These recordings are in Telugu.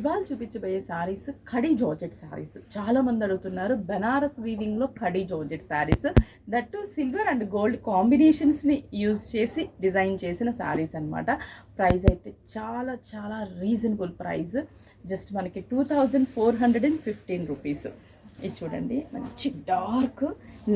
ఇవాళ చూపించబోయే శారీస్ కడీ జార్జెట్ శారీస్ చాలా మంది అడుగుతున్నారు. బెనారస్ వీవింగ్ లో khadi georgette saris, that silver and gold combinations ని యూజ్ చేసి డిజైన్ చేసిన శారీస్ అన్నమాట. ప్రైస్ అయితే చాలా చాలా రీజనబుల్ ప్రైస్, జస్ట్ మనకి 2415 రూపీస్. ఇది చూడండి, మంచి డార్క్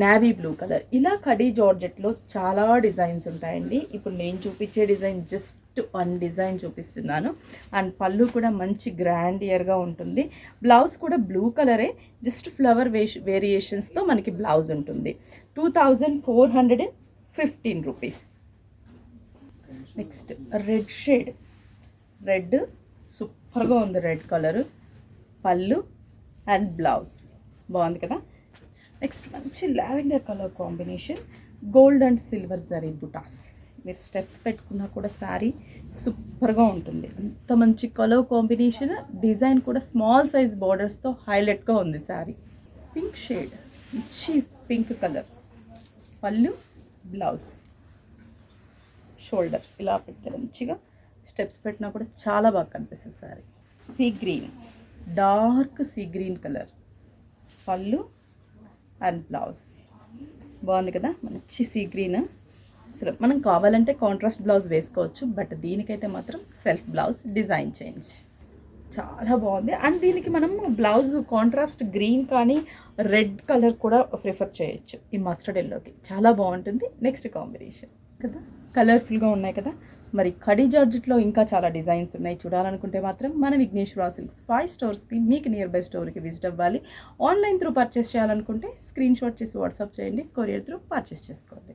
నేవీ బ్లూ కలర్. ఇలా కడీ జార్జెట్లో చాలా డిజైన్స్ ఉంటాయండి. ఇప్పుడు నేను చూపించే డిజైన్ జస్ట్ వన్ డిజైన్ చూపిస్తున్నాను. అండ్ పళ్ళు కూడా మంచి గ్రాండియర్గా ఉంటుంది. బ్లౌజ్ కూడా బ్లూ కలరే, జస్ట్ ఫ్లవర్ వేరియేషన్స్తో మనకి బ్లౌజ్ ఉంటుంది. 2415 rupees. Next red shade, red సూపర్గా ఉంది. Red colour, pallu and blouse బాగుంది కదా. నెక్స్ట్ మంచి lavender colour combination, gold and silver zari బుటాస్. మీరు స్టెప్స్ పెట్టుకున్నా కూడా శారీ సూపర్గా ఉంటుంది. అంత మంచి కలర్ కాంబినేషన్, డిజైన్ కూడా స్మాల్ సైజ్ బార్డర్స్తో హైలైట్గా ఉంది శారీ. పింక్ షేడ్, మంచి pink colour, pallu blouse, shoulder ఇలా పెడితే మంచిగా స్టెప్స్ పెట్టినా కూడా చాలా బాగా కనిపిస్తుంది sari. Sea green, dark sea green colour, పళ్ళు అండ్ బ్లౌజ్ బాగుంది కదా. మంచి సీ గ్రీన్. అసలు మనం కావాలంటే కాంట్రాస్ట్ బ్లౌజ్ వేసుకోవచ్చు, బట్ దీనికైతే మాత్రం సెల్ఫ్ బ్లౌజ్ డిజైన్ చేంజ్ చాలా బాగుంది. అండ్ దీనికి మనం బ్లౌజ్ కాంట్రాస్ట్ గ్రీన్ కానీ రెడ్ కలర్ కూడా ప్రిఫర్ చేయొచ్చు. ఈ మస్టర్డ్ ఎల్లోకి చాలా బాగుంటుంది. నెక్స్ట్ కాంబినేషన్ కదా, కలర్ఫుల్గా ఉన్నాయి కదా. మరి కడీ జార్జెట్లో ఇంకా చాలా డిజైన్స్ ఉన్నాయి. చూడాలనుకుంటే మాత్రం మన విఘ్నేశ్వర సిల్క్స్ 5 స్టోర్స్కి మీకు నియర్ బై స్టోర్కి విజిట్ అవ్వాలి. ఆన్లైన్ త్రూ పర్చేస్ చేయాలనుకుంటే స్క్రీన్ షాట్ చేసి వాట్సాప్ చేయండి, కొరియర్ త్రూ పర్చేస్ చేసుకోండి.